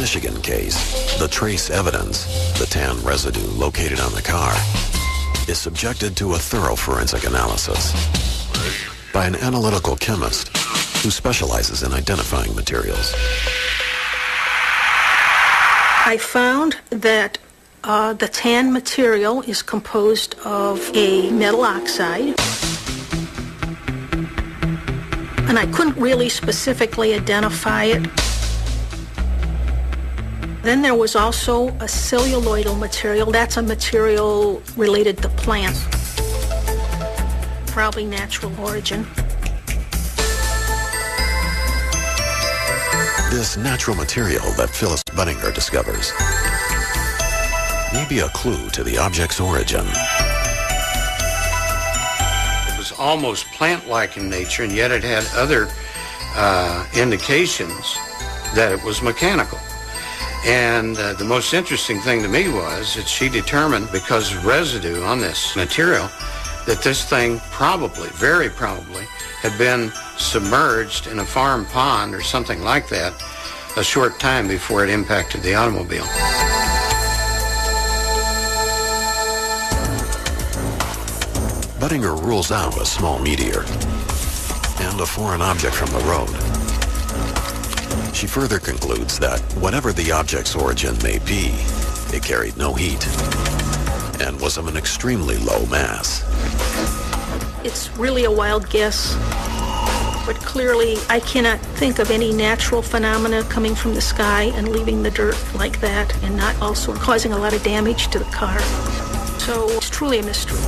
Michigan case, the trace evidence, the tan residue located on the car, is subjected to a thorough forensic analysis by an analytical chemist who specializes in identifying materials. I found that the tan material is composed of a metal oxide, and I couldn't really specifically identify it. Then there was also a celluloidal material. That's a material related to plants, probably natural origin. This natural material that Phyllis Buninger discovers may be a clue to the object's origin. It was almost plant-like in nature, and yet it had other indications that it was mechanical. And the most interesting thing to me was that she determined, because of residue on this material, that this thing probably, very probably, had been submerged in a farm pond or something like that a short time before it impacted the automobile. Buninger rules out a small meteor and a foreign object from the road. She further concludes that whatever the object's origin may be, it carried no heat and was of an extremely low mass. It's really a wild guess, but clearly I cannot think of any natural phenomena coming from the sky and leaving the dirt like that and not also causing a lot of damage to the car. So it's truly a mystery.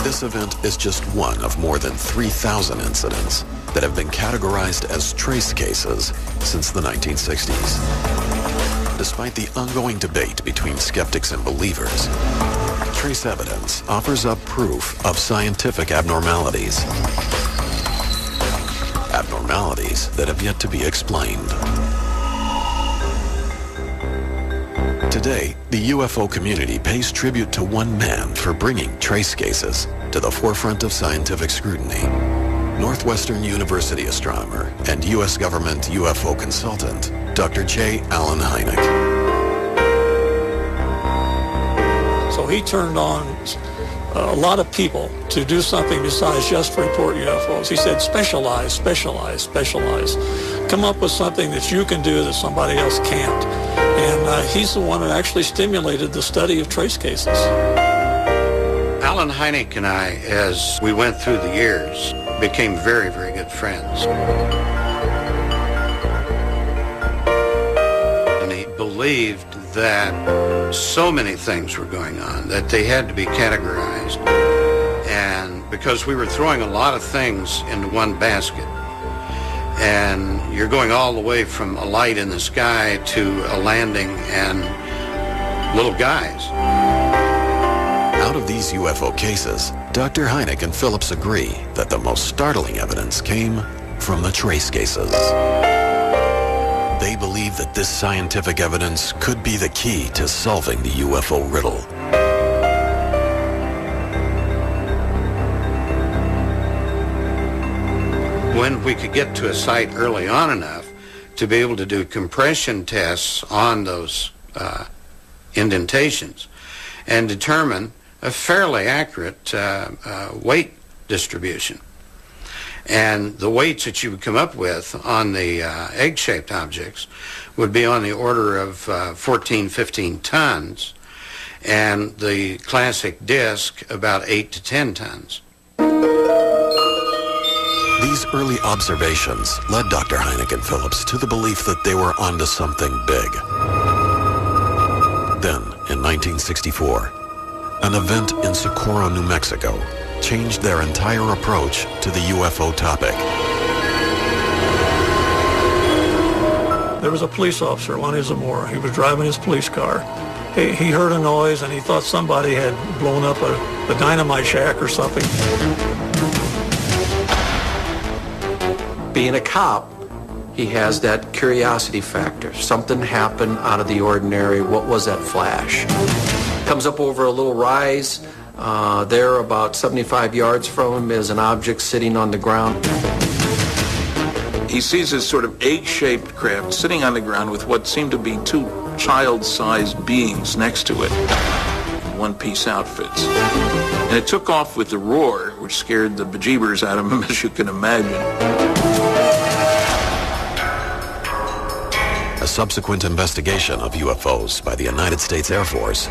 This event is just one of more than 3,000 incidents that have been categorized as trace cases since the 1960s. Despite the ongoing debate between skeptics and believers, trace evidence offers up proof of scientific abnormalities. Abnormalities that have yet to be explained. Today, the UFO community pays tribute to one man for bringing trace cases to the forefront of scientific scrutiny. Northwestern University astronomer and U.S. government UFO consultant, Dr. J. Allen Hynek. So he turned on a lot of people to do something besides just report UFOs. He said, specialize, specialize, specialize. Come up with something that you can do that somebody else can't. And he's the one that actually stimulated the study of trace cases. Allen Hynek and I, as we went through the years, became very, very good friends. And he believed that so many things were going on that they had to be categorized. And because we were throwing a lot of things into one basket, and you're going all the way from a light in the sky to a landing and little guys. Out of these UFO cases, Dr. Hynek and Phillips agree that the most startling evidence came from the trace cases. They believe that this scientific evidence could be the key to solving the UFO riddle. When we could get to a site early on enough to be able to do compression tests on those indentations and determine a fairly accurate weight distribution. And the weights that you would come up with on the egg-shaped objects would be on the order of 14, 15 tons, and the classic disc about 8 to 10 tons. These early observations led Dr. Hynek and Phillips to the belief that they were onto something big. Then, in 1964, an event in Socorro, New Mexico, changed their entire approach to the UFO topic. There was a police officer, Lonnie Zamora. He was driving his police car. He heard a noise and he thought somebody had blown up a dynamite shack or something. Being a cop, he has that curiosity factor. Something happened out of the ordinary. What was that flash? Comes up over a little rise. There, about 75 yards from him, is an object sitting on the ground. He sees this sort of egg-shaped craft sitting on the ground with what seemed to be two child-sized beings next to it in one-piece outfits. And it took off with a roar, which scared the bejeebers out of him, as you can imagine. A subsequent investigation of UFOs by the United States Air Force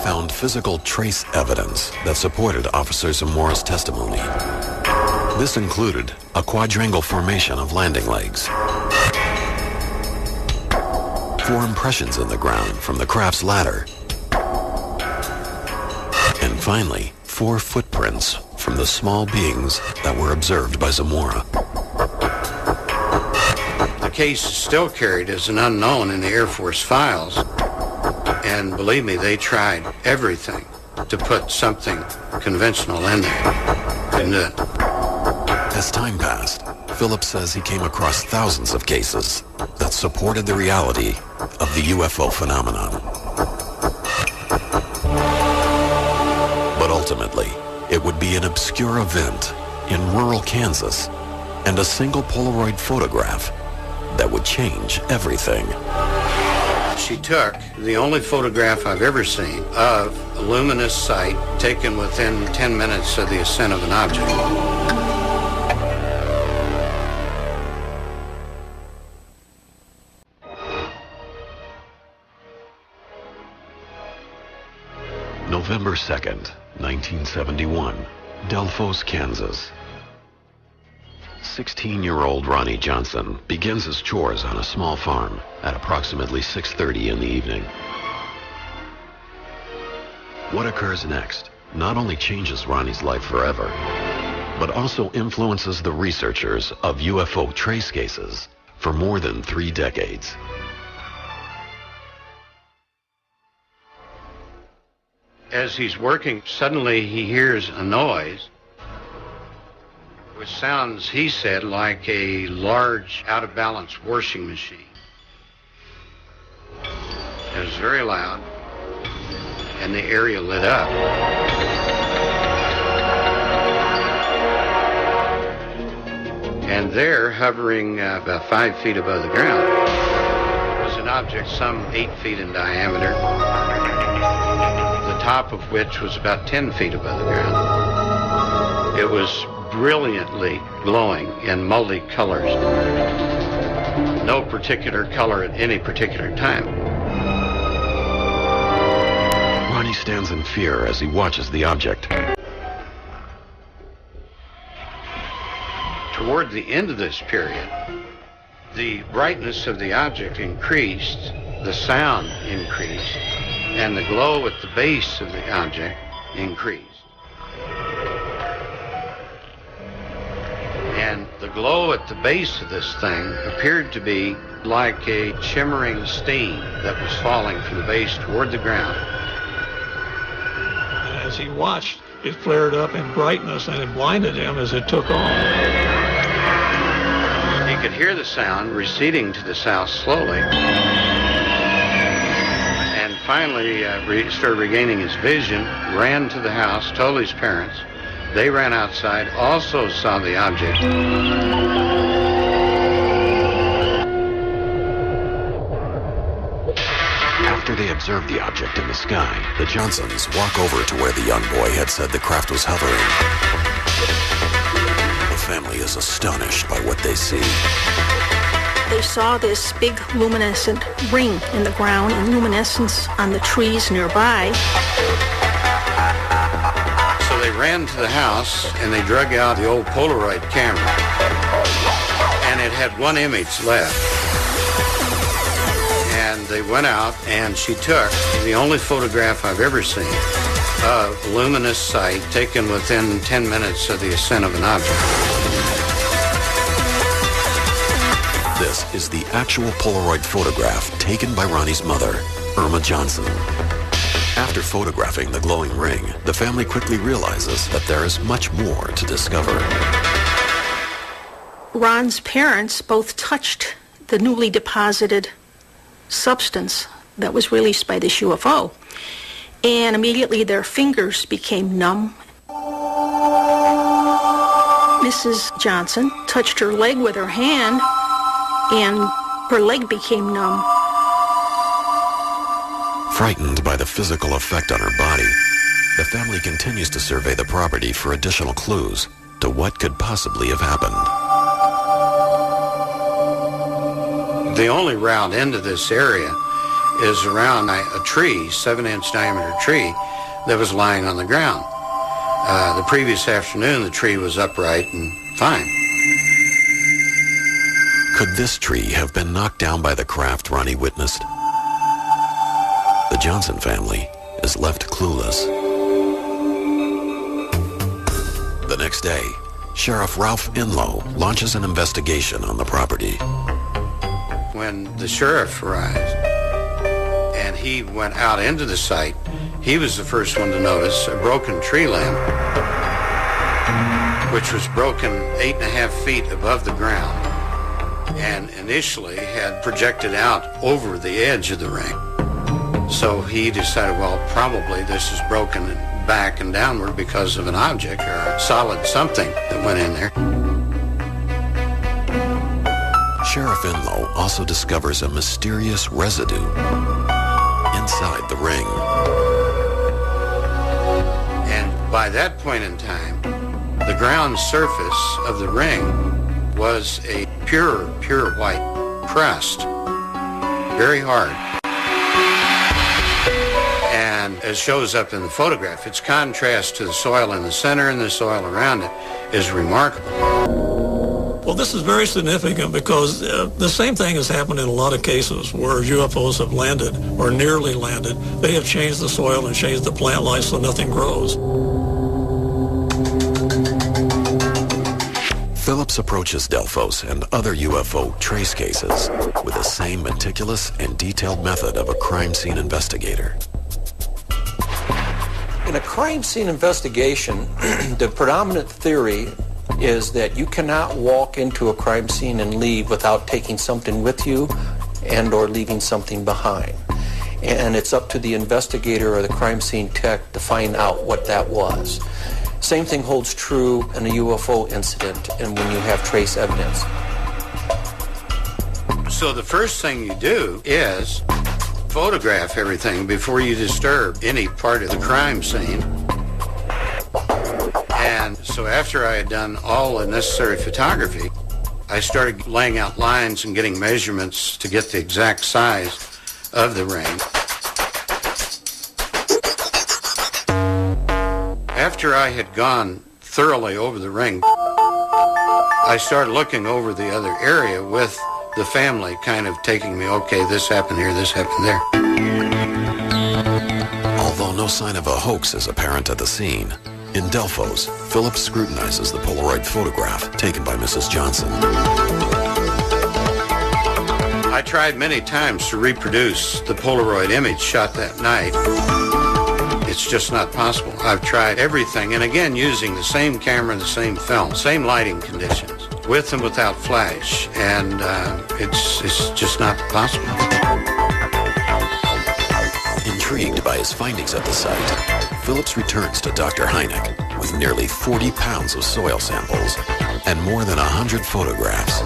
found physical trace evidence that supported Officer Zamora's testimony. This included a quadrangle formation of landing legs, 4 impressions in the ground from the craft's ladder, and finally, 4 footprints from the small beings that were observed by Zamora. The case is still carried as an unknown in the Air Force files, and believe me, they tried everything to put something conventional in there. Couldn't do it. As time passed, Phillips says he came across thousands of cases that supported the reality of the UFO phenomenon. But ultimately, it would be an obscure event in rural Kansas and a single Polaroid photograph that would change everything. She took the only photograph I've ever seen of a luminous sight taken within 10 minutes of the ascent of an object. November 2nd, 1971, Delphos, Kansas. 16-year-old Ronnie Johnson begins his chores on a small farm at approximately 6:30 in the evening. What occurs next not only changes Ronnie's life forever, but also influences the researchers of UFO trace cases for more than 3 decades. As he's working, suddenly he hears a noise, which sounds, he said, like a large, out-of-balance washing machine. It was very loud, and the area lit up. And there, hovering about 5 feet above the ground, was an object some 8 feet in diameter, the top of which was about 10 feet above the ground. It was brilliantly glowing in multi-colors. No particular color at any particular time. Ronnie stands in fear as he watches the object. Toward the end of this period, the brightness of the object increased, the sound increased, and the glow at the base of the object increased. And the glow at the base of this thing appeared to be like a shimmering steam that was falling from the base toward the ground. And as he watched, it flared up in brightness and it blinded him as it took on. He could hear the sound receding to the south slowly, and finally started regaining his vision, ran to the house, told his parents. They ran outside, also saw the object. After they observed the object in the sky, the Johnsons walk over to where the young boy had said the craft was hovering. The family is astonished by what they see. They saw this big luminescent ring in the ground and luminescence on the trees nearby. So they ran to the house and they drug out the old Polaroid camera. And it had one image left. And they went out and she took the only photograph I've ever seen of a luminous sight taken within 10 minutes of the ascent of an object. This is the actual Polaroid photograph taken by Ronnie's mother, Irma Johnson. After photographing the glowing ring, the family quickly realizes that there is much more to discover. Ron's parents both touched the newly deposited substance that was released by this UFO, and immediately their fingers became numb. Mrs. Johnson touched her leg with her hand, and her leg became numb. Frightened by the physical effect on her body, the family continues to survey the property for additional clues to what could possibly have happened. The only route into this area is around a tree, 7-inch diameter tree, that was lying on the ground. The previous afternoon, the tree was upright and fine. Could this tree have been knocked down by the craft Ronnie witnessed? The Johnson family is left clueless. The next day, Sheriff Ralph Inlow launches an investigation on the property. When the sheriff arrived and he went out into the site, he was the first one to notice a broken tree limb, which was broken 8.5 feet above the ground and initially had projected out over the edge of the ring. So he decided, well, probably this is broken back and downward because of an object or a solid something that went in there. Sheriff Inlow also discovers a mysterious residue inside the ring. And by that point in time, the ground surface of the ring was a pure white crust, very hard. And as shows up in the photograph, its contrast to the soil in the center and the soil around it is remarkable. Well, this is very significant because the same thing has happened in a lot of cases where UFOs have landed or nearly landed. They have changed the soil and changed the plant life so nothing grows. Phillips approaches Delphos and other UFO trace cases with the same meticulous and detailed method of a crime scene investigator. In a crime scene investigation, the predominant theory is that you cannot walk into a crime scene and leave without taking something with you and or leaving something behind. And it's up to the investigator or the crime scene tech to find out what that was. Same thing holds true in a UFO incident and when you have trace evidence. So the first thing you do is photograph everything before you disturb any part of the crime scene. And so after I had done all the necessary photography, I started laying out lines and getting measurements to get the exact size of the ring. After I had gone thoroughly over the ring, I started looking over the other area with the family kind of taking me, okay, this happened here, this happened there. Although no sign of a hoax is apparent at the scene, in Delphos, Phillips scrutinizes the Polaroid photograph taken by Mrs. Johnson. I tried many times to reproduce the Polaroid image shot that night. It's just not possible. I've tried everything, and again, using the same camera, the same film, same lighting conditions, with and without flash, and it's just not possible. Intrigued by his findings at the site, Phillips returns to Dr. Hynek with nearly 40 pounds of soil samples and more than 100 photographs.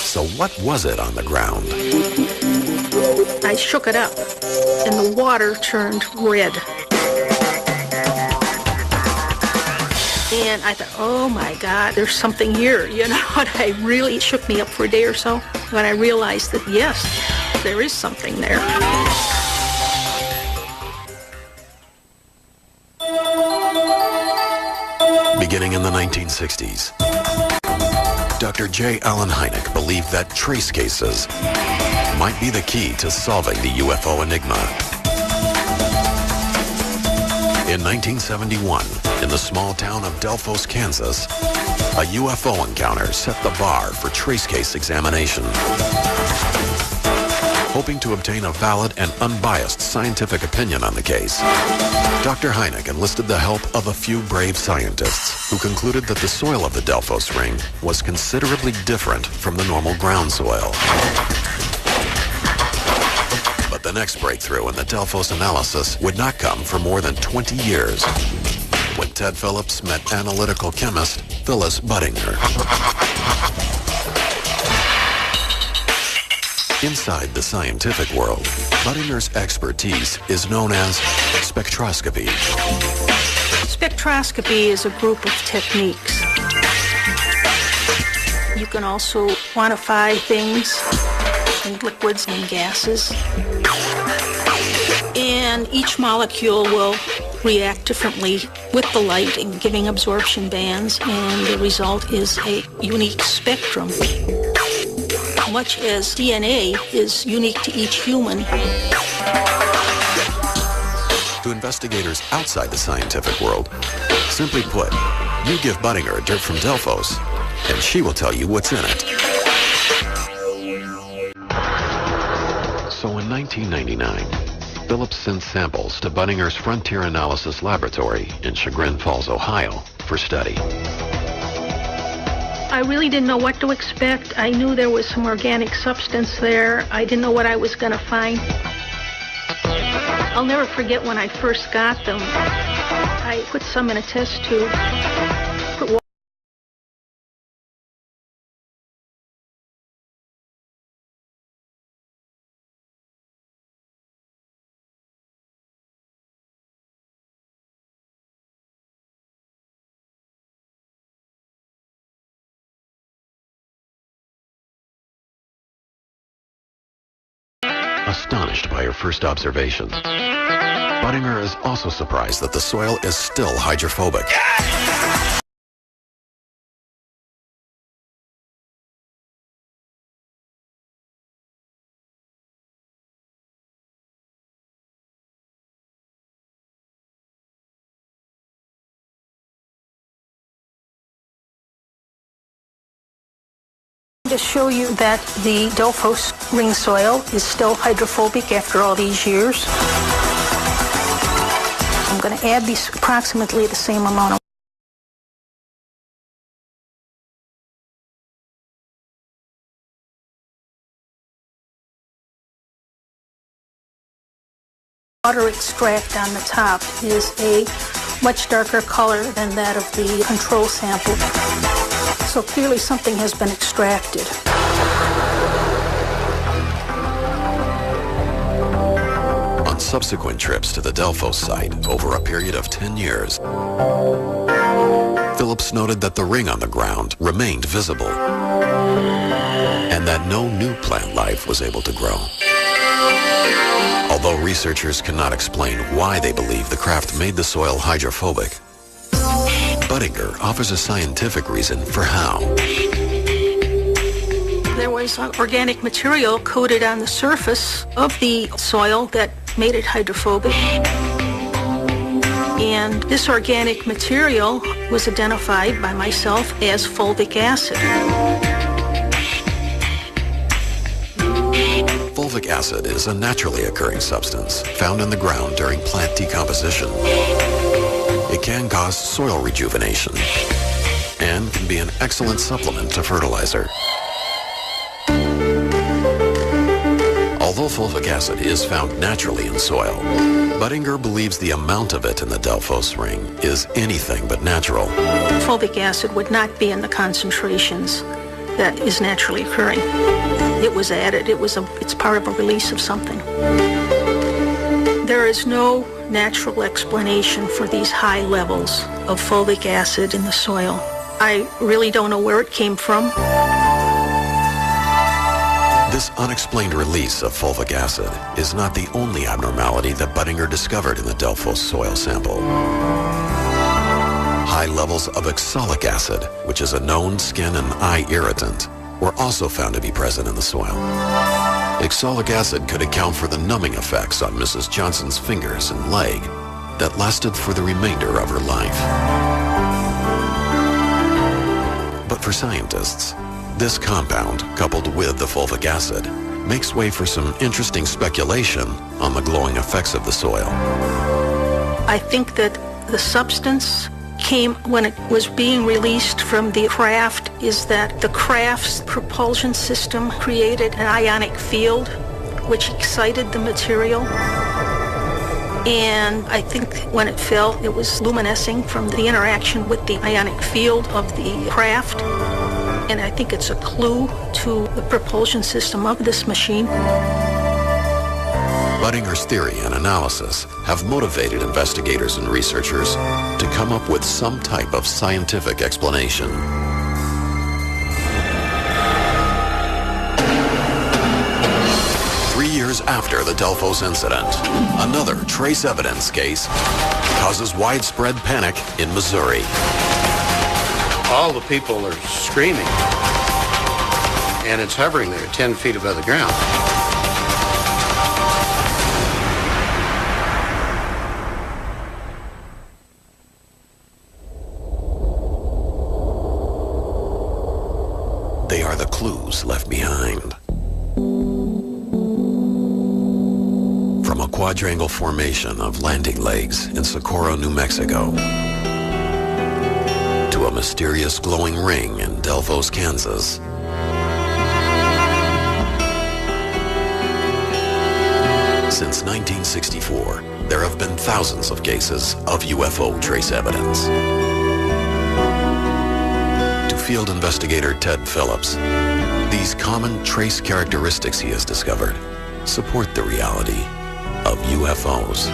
So what was it on the ground? I shook it up, and the water turned red. And I thought, oh my God, there's something here. You know, it really shook me up for a day or so when I realized that, yes, there is something there. Beginning in the 1960s, Dr. J. Allen Hynek believed that trace cases might be the key to solving the UFO enigma. In 1971, in the small town of Delphos, Kansas, a UFO encounter set the bar for trace case examination. Hoping to obtain a valid and unbiased scientific opinion on the case, Dr. Hynek enlisted the help of a few brave scientists who concluded that the soil of the Delphos ring was considerably different from the normal ground soil. But the next breakthrough in the Delphos analysis would not come for more than 20 years, when Ted Phillips met analytical chemist Phyllis Budinger. Inside the scientific world, Budinger's expertise is known as spectroscopy. Spectroscopy is a group of techniques. You can also quantify things in liquids and gases. And each molecule will react differently with the light in giving absorption bands, and the result is a unique spectrum. Much as DNA is unique to each human. To investigators outside the scientific world, simply put, you give Budinger a dirt from Delphos, and she will tell you what's in it. So in 1999, Phillips sent samples to Budinger's Frontier Analysis Laboratory in Chagrin Falls, Ohio, for study. I really didn't know what to expect. I knew there was some organic substance there. I didn't know what I was going to find. I'll never forget when I first got them. I put some in a test tube. Astonished by her first observations, Budinger is also surprised that the soil is still hydrophobic. To show you that the Delphos ring soil is still hydrophobic after all these years. I'm going to add these approximately the same amount of water extract on the top is a much darker color than that of the control sample. So clearly something has been extracted. On subsequent trips to the Delphos site over a period of 10 years, Phillips noted that the ring on the ground remained visible and that no new plant life was able to grow. Although researchers cannot explain why they believe the craft made the soil hydrophobic, Budinger offers a scientific reason for how. There was organic material coated on the surface of the soil that made it hydrophobic. And this organic material was identified by myself as fulvic acid. Fulvic acid is a naturally occurring substance found in the ground during plant decomposition. It can cause soil rejuvenation and can be an excellent supplement to fertilizer. Although fulvic acid is found naturally in soil, Budinger believes the amount of it in the Delphos ring is anything but natural. Fulvic acid would not be in the concentrations that is naturally occurring. It was added. It's part of a release of something. There is no natural explanation for these high levels of fulvic acid in the soil. I really don't know where it came from. This unexplained release of fulvic acid is not the only abnormality that Budinger discovered in the Delphos soil sample. High levels of oxalic acid, which is a known skin and eye irritant, were also found to be present in the soil. Oxalic acid could account for the numbing effects on Mrs. Johnson's fingers and leg that lasted for the remainder of her life. But for scientists, this compound, coupled with the fulvic acid, makes way for some interesting speculation on the glowing effects of the soil. I think that the substance came when it was being released from the craft, is that the craft's propulsion system created an ionic field which excited the material. And I think when it fell, it was luminescing from the interaction with the ionic field of the craft. And I think it's a clue to the propulsion system of this machine. Buddinger's theory and analysis have motivated investigators and researchers to come up with some type of scientific explanation. Years after the Delphos incident, another trace evidence case causes widespread panic in Missouri. All the people are screaming, and it's hovering there 10 feet above the ground. They are the clues left behind. From a quadrangle formation of landing legs in Socorro, New Mexico, to a mysterious glowing ring in Delphos, Kansas, since 1964, there have been thousands of cases of UFO trace evidence. To field investigator Ted Phillips, these common trace characteristics he has discovered support the reality of UFOs.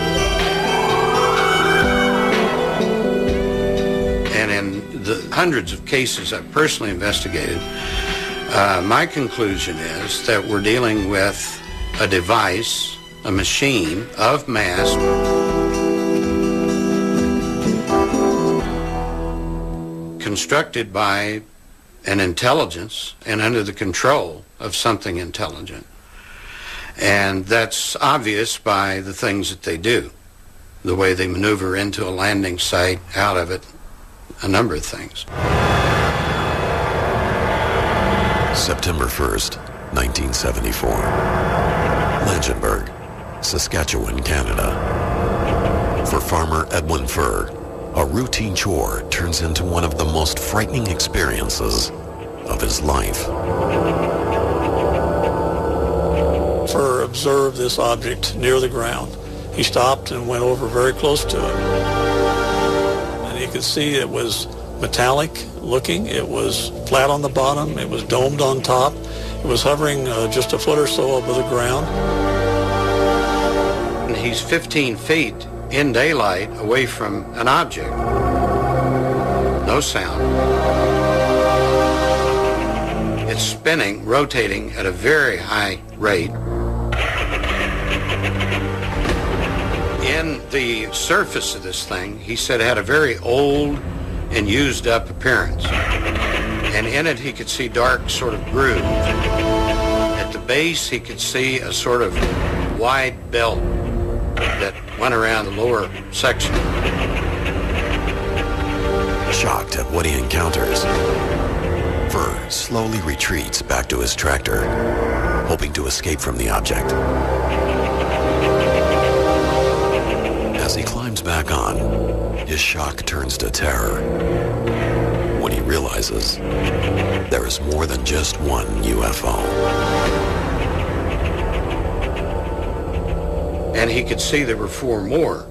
And in the hundreds of cases I've personally investigated, my conclusion is that we're dealing with a device, a machine of mass, constructed by an intelligence and under the control of something intelligent. And that's obvious by the things that they do, the way they maneuver into a landing site, out of it, a number of things. September 1st, 1974. Langenberg, Saskatchewan, Canada. For farmer Edwin Furr, a routine chore turns into one of the most frightening experiences of his life. Furr observed this object near the ground. He stopped and went over very close to it. And he could see it was metallic looking. It was flat on the bottom. It was domed on top. It was hovering just a foot or so above the ground. And he's 15 feet in daylight away from an object. No sound. It's spinning, rotating at a very high rate. In the surface of this thing, he said, it had a very old and used up appearance. And in it, he could see dark sort of grooves. At the base, he could see a sort of wide belt that went around the lower section. Shocked at what he encounters, Furr slowly retreats back to his tractor, hoping to escape from the object. As he climbs back on, his shock turns to terror when he realizes there is more than just one UFO. And he could see there were four more,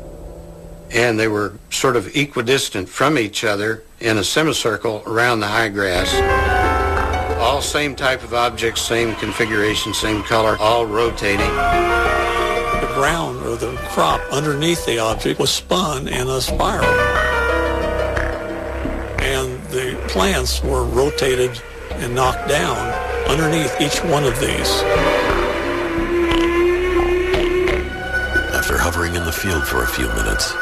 and they were sort of equidistant from each other in a semicircle around the high grass. All same type of objects, same configuration, same color, all rotating. The ground, or the crop underneath the object, was spun in a spiral. And the plants were rotated and knocked down underneath each one of these. After hovering in the field for a few minutes,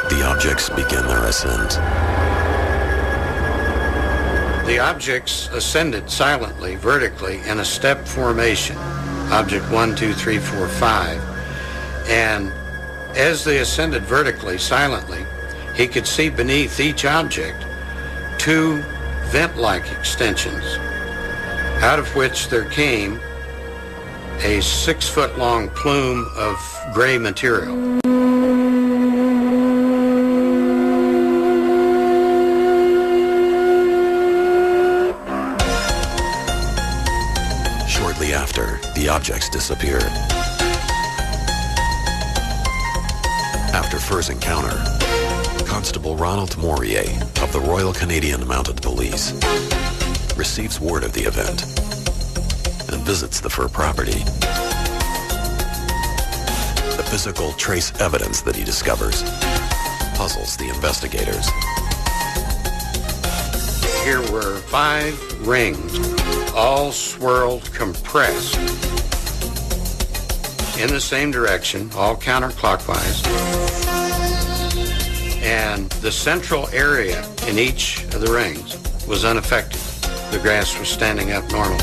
the objects begin their ascent. The objects ascended silently, vertically, in a step formation. Object 1, 2, 3, 4, 5. And as they ascended vertically, silently, he could see beneath each object two vent-like extensions, out of which there came a 6-foot-long plume of gray material. Shortly after, the objects disappeared. photographer's encounter, Constable Ronald Morier of the Royal Canadian Mounted Police receives word of the event and visits the fur property. The physical trace evidence that he discovers puzzles the investigators. Here were 5 rings, all swirled, compressed in the same direction, all counterclockwise. And the central area in each of the rings was unaffected. The grass was standing up normally.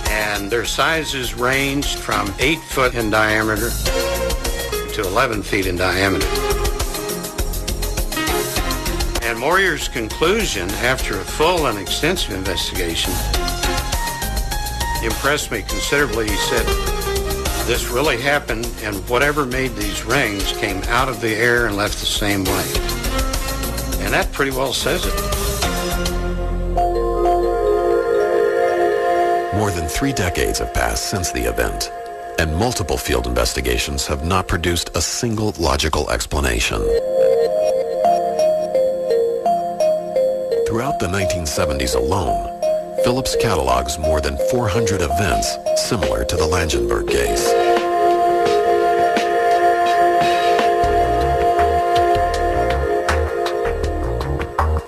And their sizes ranged from 8 foot in diameter to 11 feet in diameter. And Morier's conclusion, after a full and extensive investigation, impressed me considerably. He said, this really happened, and whatever made these rings came out of the air and left the same way. And that pretty well says it. More than 3 decades have passed since the event, and multiple field investigations have not produced a single logical explanation. Throughout the 1970s alone, Phillips catalogs more than 400 events similar to the Langenberg case.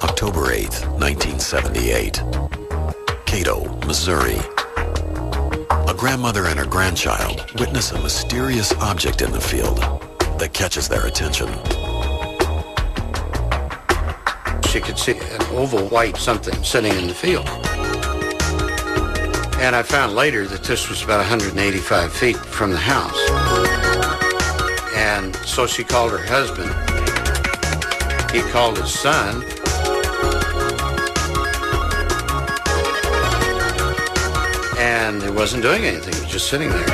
October 8, 1978. Cato, Missouri. A grandmother and her grandchild witness a mysterious object in the field that catches their attention. She could see an oval white something sitting in the field. And I found later that this was about 185 feet from the house. And so she called her husband. He called his son. And it wasn't doing anything. It was just sitting there.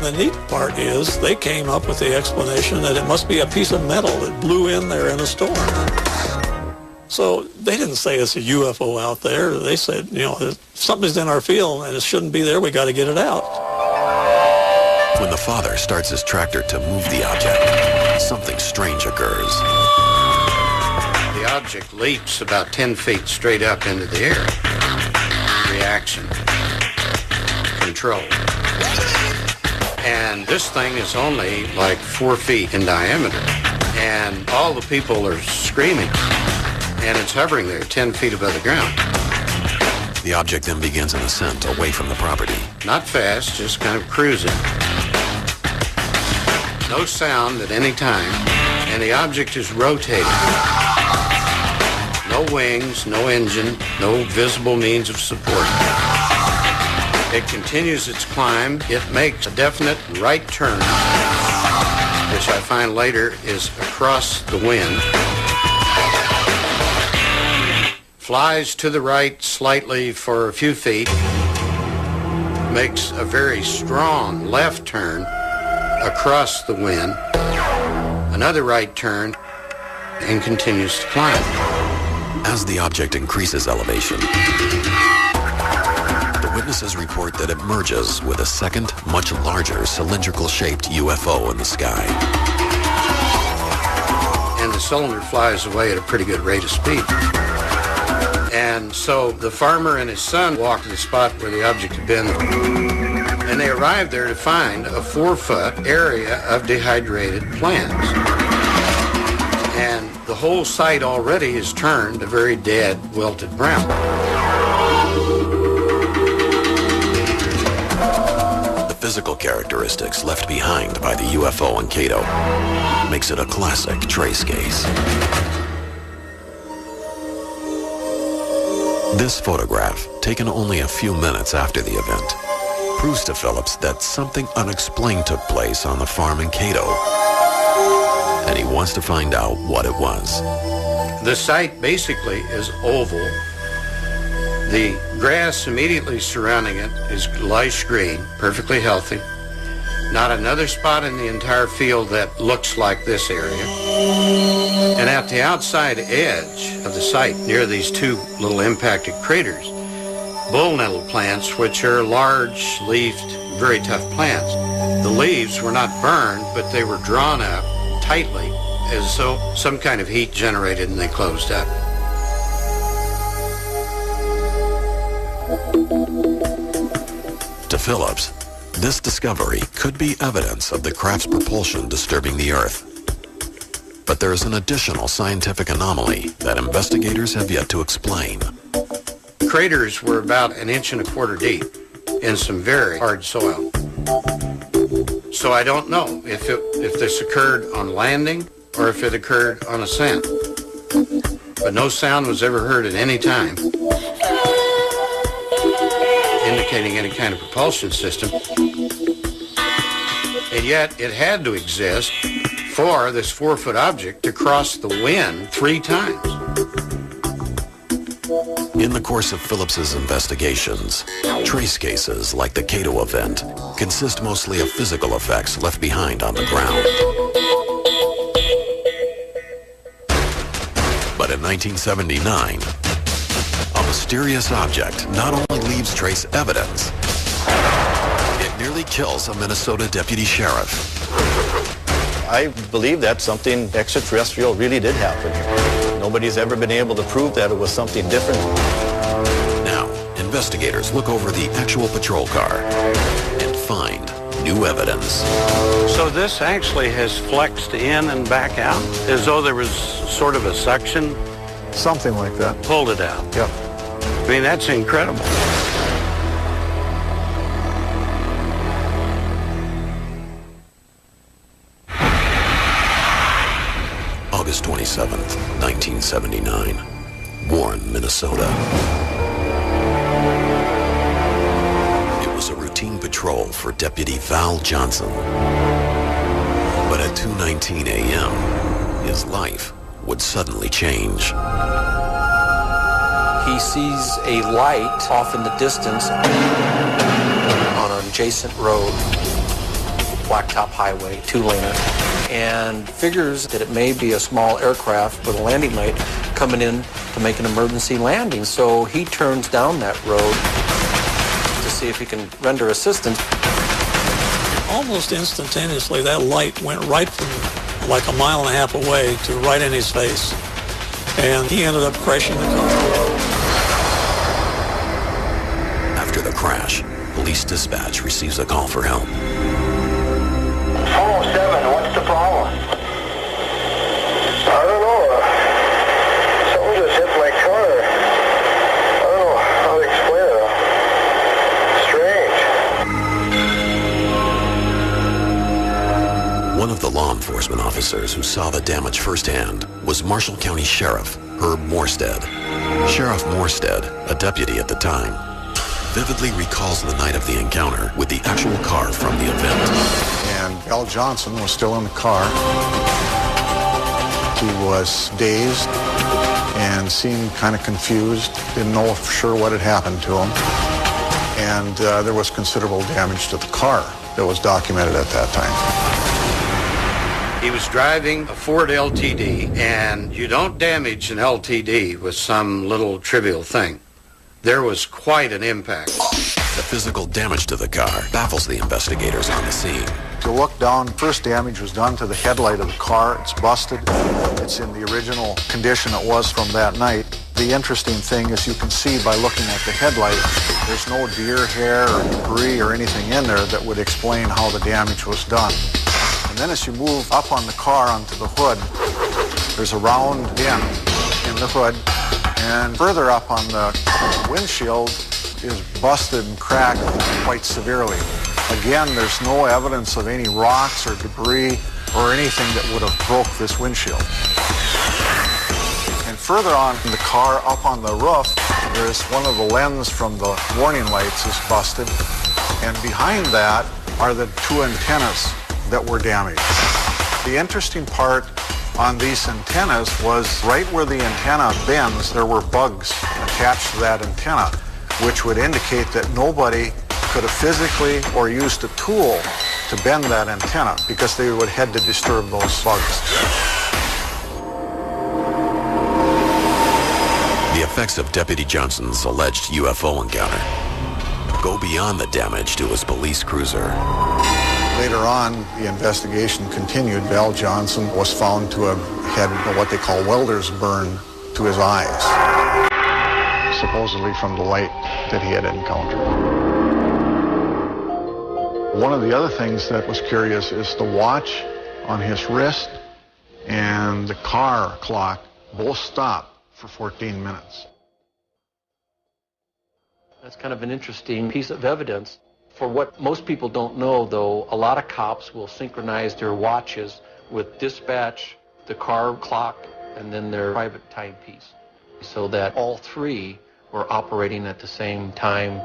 The neat part is they came up with the explanation that it must be a piece of metal that blew in there in a storm. So they didn't say it's a UFO out there. They said, you know, something's in our field and it shouldn't be there. We got to get it out. When the father starts his tractor to move the object, something strange occurs. The object leaps about 10 feet straight up into the air. Reaction. Control. And this thing is only like 4 feet in diameter. And all the people are screaming. And it's hovering there 10 feet above the ground. The object then begins an ascent away from the property. Not fast, just kind of cruising. No sound at any time. And the object is rotating. No wings, no engine, no visible means of support. It continues its climb. It makes a definite right turn, which I find later is across the wind. Flies to the right slightly for a few feet. Makes a very strong left turn across the wind. Another right turn and continues to climb. As the object increases elevation, the witnesses report that it merges with a second, much larger cylindrical-shaped UFO in the sky. And the cylinder flies away at a pretty good rate of speed. And so the farmer and his son walked to the spot where the object had been. And they arrived there to find a 4-foot area of dehydrated plants. And the whole site already is turned a very dead, wilted brown. The physical characteristics left behind by the UFO in Cato makes it a classic trace case. This photograph, taken only a few minutes after the event, proves to Phillips that something unexplained took place on the farm in Cato, and he wants to find out what it was. The site basically is oval. The grass immediately surrounding it is lush green, perfectly healthy. Not another spot in the entire field that looks like this area. And at the outside edge of the site, near these 2 little impacted craters, bull nettle plants, which are large-leafed, very tough plants, The leaves were not burned, but they were drawn up tightly as though some kind of heat generated and they closed up. To Phillips, this discovery could be evidence of the craft's propulsion disturbing the Earth. But there is an additional scientific anomaly that investigators have yet to explain. Craters were about 1.25 inches deep in some very hard soil. So I don't know if this occurred on landing or if it occurred on ascent. But no sound was ever heard at any time indicating any kind of propulsion system. And yet it had to exist for this 4-foot object to cross the wind 3 times. In the course of Phillips's investigations, trace cases like the Cato event consist mostly of physical effects left behind on the ground. But in 1979, a mysterious object not only leaves trace evidence, it nearly kills a Minnesota deputy sheriff. I believe that something extraterrestrial really did happen here. Nobody's ever been able to prove that it was something different. Now, investigators look over the actual patrol car and find new evidence. So this actually has flexed in and back out, as though there was sort of a suction. Something like that. Pulled it out. Yep. I mean, that's incredible. August 27th, 1979, Warren, Minnesota. It was a routine patrol for Deputy Val Johnson. But at 2:19 a.m., his life would suddenly change. He sees a light off in the distance on an adjacent road, blacktop highway, 2-laner, and figures that it may be a small aircraft with a landing light coming in to make an emergency landing. So he turns down that road to see if he can render assistance. Almost instantaneously, that light went right from like 1.5 miles away to right in his face. And he ended up crashing the car. After the crash, police dispatch receives a call for help. 407, what's the problem? I don't know. Something just hit my car. I don't know how to explain it. Strange. One of the law enforcement officers who saw the damage firsthand was Marshall County Sheriff Herb Morstead. Sheriff Morstead, a deputy at the time, vividly recalls the night of the encounter with the actual car from the event. And Val Johnson was still in the car. He was dazed and seemed kind of confused, didn't know for sure what had happened to him. And there was considerable damage to the car that was documented at that time. He was driving a Ford LTD, and you don't damage an LTD with some little trivial thing. There was quite an impact. The physical damage to the car baffles the investigators on the scene. If you look down, first damage was done to the headlight of the car. It's busted. It's in the original condition it was from that night. The interesting thing is you can see by looking at the headlight, there's no deer hair or debris or anything in there that would explain how the damage was done. And then as you move up on the car onto the hood, there's a round dent in the hood. And further up on the windshield is busted and cracked quite severely. Again, there's no evidence of any rocks or debris or anything that would have broke this windshield. And further on in the car, up on the roof, there's one of the lenses from the warning lights is busted. And behind that are the 2 antennas that were damaged. The interesting part on these antennas was right where the antenna bends, there were bugs attached to that antenna, which would indicate that nobody could have physically or used a tool to bend that antenna because they would have had to disturb those bugs. The effects of Deputy Johnson's alleged UFO encounter go beyond the damage to his police cruiser. Later on, the investigation continued. Val Johnson was found to have had what they call welder's burn to his eyes, supposedly from the light that he had encountered. One of the other things that was curious is the watch on his wrist and the car clock both stopped for 14 minutes. That's kind of an interesting piece of evidence. For what most people don't know, though, a lot of cops will synchronize their watches with dispatch, the car clock, and then their private timepiece, so that all three were operating at the same time,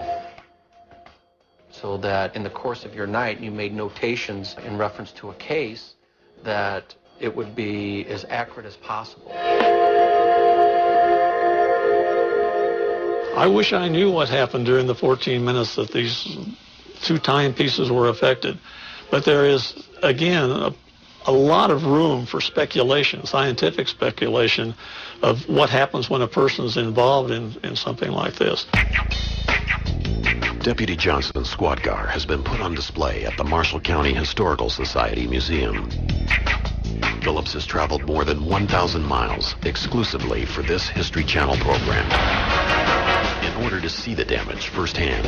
so that in the course of your night you made notations in reference to a case that it would be as accurate as possible. I wish I knew what happened during the 14 minutes that these two timepieces were affected. But there is, again, a lot of room for speculation, scientific speculation, of what happens when a person's involved in something like this. Deputy Johnson's squad car has been put on display at the Marshall County Historical Society Museum. Phillips has traveled more than 1,000 miles exclusively for this History Channel program in order to see the damage firsthand.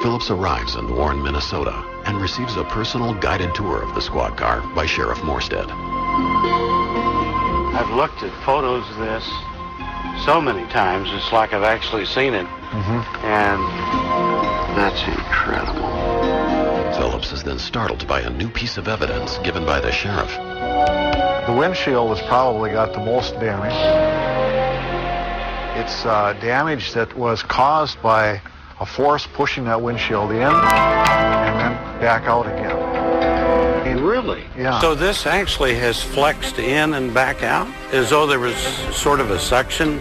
Phillips arrives in Warren, Minnesota, and receives a personal guided tour of the squad car by Sheriff Morstead. I've looked at photos of this so many times, it's like I've actually seen it. And that's incredible. Phillips is then startled by a new piece of evidence given by the sheriff. The windshield has probably got the most damage. It's damage that was caused by a force pushing that windshield in and then back out again. Really? Yeah. So this actually has flexed in and back out, as though there was sort of a suction?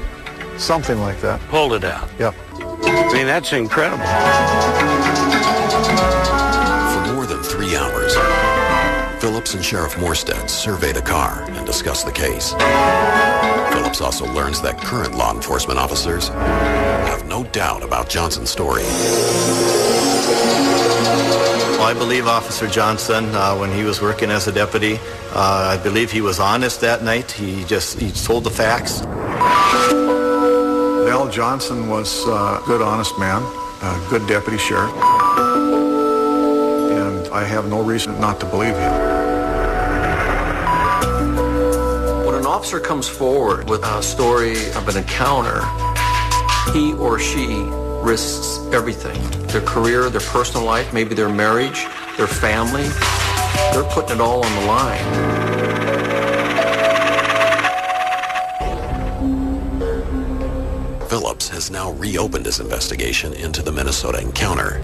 Something like that. Pulled it out. Yep. I mean, that's incredible. For more than 3 hours, Phillips and Sheriff Morstead survey the car and discuss the case. Phillips also learns that current law enforcement officers have no doubt about Johnson's story. Well, I believe Officer Johnson, when he was working as a deputy, I believe he was honest that night. He told the facts. Val Johnson was a good, honest man, a good deputy sheriff, and I have no reason not to believe him. When an officer comes forward with a story of an encounter, he or she risks everything. Their career, their personal life, maybe their marriage, their family. They're putting it all on the line. Phillips has now reopened his investigation into the Minnesota encounter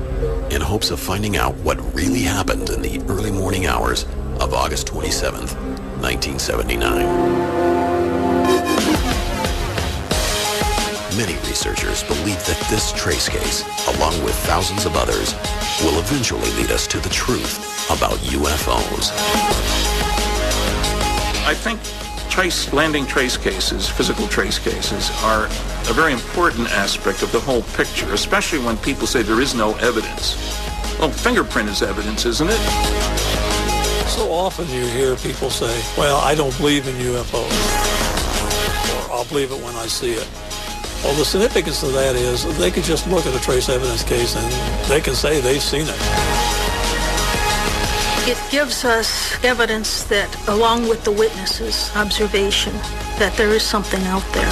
in hopes of finding out what really happened in the early morning hours of August 27th, 1979. Many researchers believe that this trace case, along with thousands of others, will eventually lead us to the truth about UFOs. I think landing trace cases, physical trace cases, are a very important aspect of the whole picture, especially when people say there is no evidence. Well, fingerprint is evidence, isn't it? So often you hear people say, well, I don't believe in UFOs, or I'll believe it when I see it. Well, the significance of that is they could just look at a trace evidence case and they can say they've seen it. It gives us evidence that, along with the witnesses' observation, that there is something out there.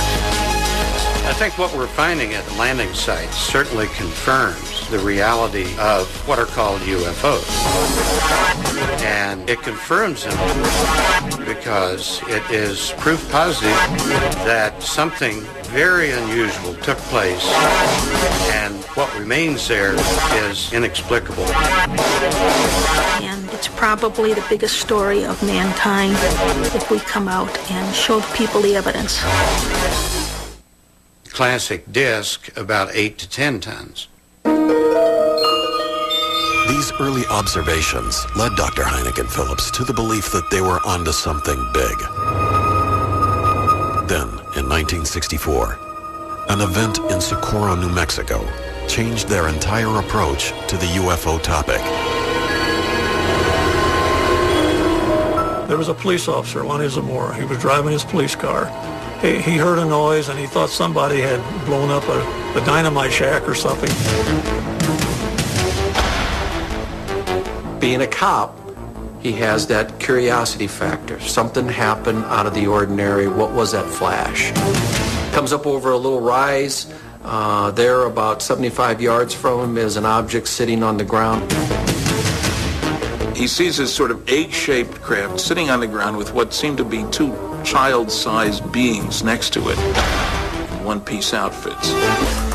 I think what we're finding at the landing sites certainly confirms the reality of what are called UFOs. And it confirms them because it is proof positive that something very unusual took place, and what remains there is inexplicable. And it's probably the biggest story of mankind if we come out and show people the evidence. Classic disc, about 8 to 10 tons. These early observations led Dr. Heineken Phillips to the belief that they were onto something big. Then, in 1964, an event in Socorro, New Mexico changed their entire approach to the UFO topic. There was a police officer, Lonnie Zamora. He was driving his police car. He heard a noise and he thought somebody had blown up a dynamite shack or something. Being a cop, he has that curiosity factor. Something happened out of the ordinary. What was that flash? Comes up over a little rise. There, about 75 yards from him, is an object sitting on the ground. He sees this sort of egg-shaped craft sitting on the ground with what seemed to be two child-sized beings next to it. One-piece outfits.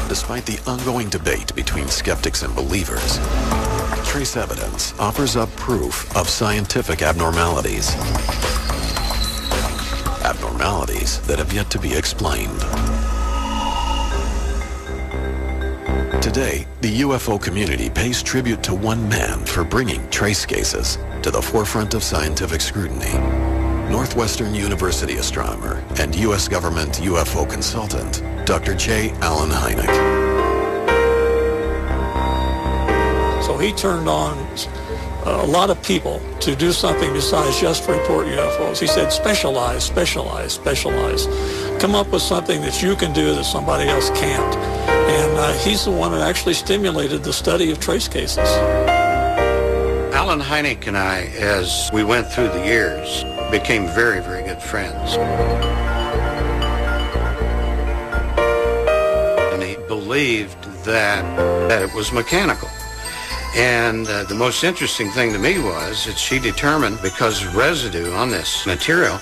Despite the ongoing debate between skeptics and believers, trace evidence offers up proof of scientific abnormalities. Abnormalities that have yet to be explained. Today, the UFO community pays tribute to one man for bringing trace cases to the forefront of scientific scrutiny. Northwestern University astronomer and U.S. government UFO consultant, Dr. J. Allen Hynek. So he turned on a lot of people to do something besides just report UFOs. He said, specialize, specialize, specialize. Come up with something that you can do that somebody else can't. And he's the one that actually stimulated the study of trace cases. Alan Hynek and I, as we went through the years, became very, very good friends. And he believed that it was mechanical. And the most interesting thing to me was that she determined, because of residue on this material,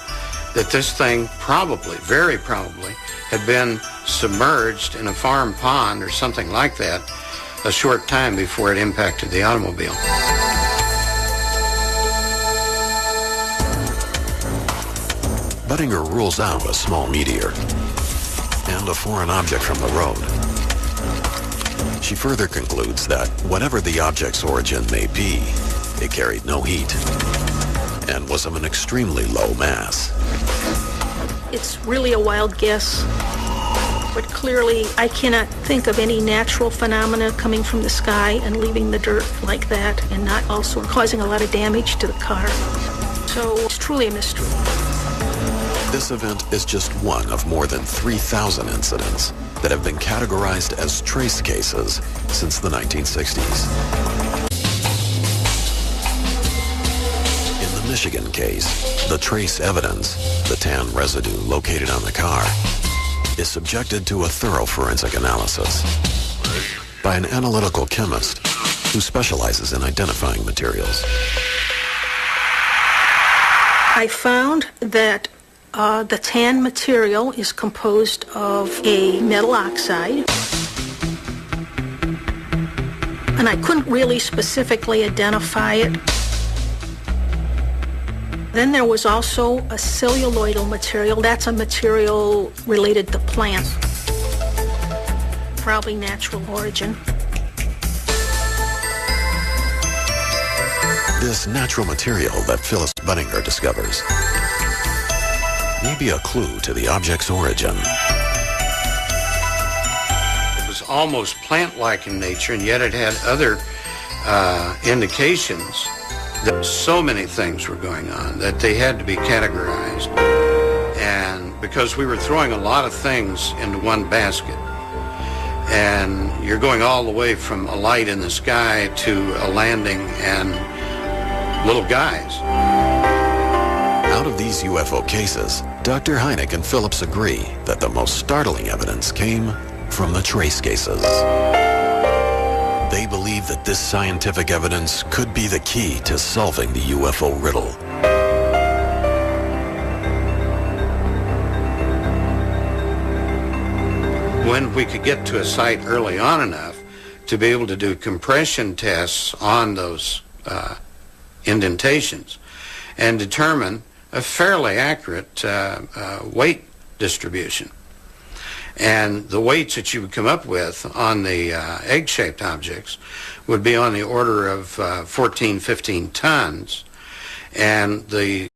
that this thing probably, very probably, had been submerged in a farm pond or something like that a short time before it impacted the automobile. Bettinger rules out a small meteor and a foreign object from the road. She further concludes that whatever the object's origin may be, it carried no heat and was of an extremely low mass. It's really a wild guess, but clearly I cannot think of any natural phenomena coming from the sky and leaving the dirt like that and not also causing a lot of damage to the car. So it's truly a mystery. This event is just one of more than 3,000 incidents that have been categorized as trace cases since the 1960s. In the Michigan case, the trace evidence, the tan residue located on the car, is subjected to a thorough forensic analysis by an analytical chemist who specializes in identifying materials. I found that the tan material is composed of a metal oxide, and I couldn't really specifically identify it. Then there was also a celluloidal material. That's a material related to plants, probably natural origin. This natural material that Phyllis Bettinger discovers may be a clue to the object's origin. It was almost plant-like in nature, and yet it had other indications that so many things were going on that they had to be categorized. And because we were throwing a lot of things into one basket, and you're going all the way from a light in the sky to a landing and little guys. Out of these UFO cases, Dr. Hynek and Phillips agree that the most startling evidence came from the trace cases. They believe that this scientific evidence could be the key to solving the UFO riddle. When we could get to a site early on enough to be able to do compression tests on those indentations and determine a fairly accurate weight distribution. And the weights that you would come up with on the egg-shaped objects would be on the order of 14, 15 tons. And the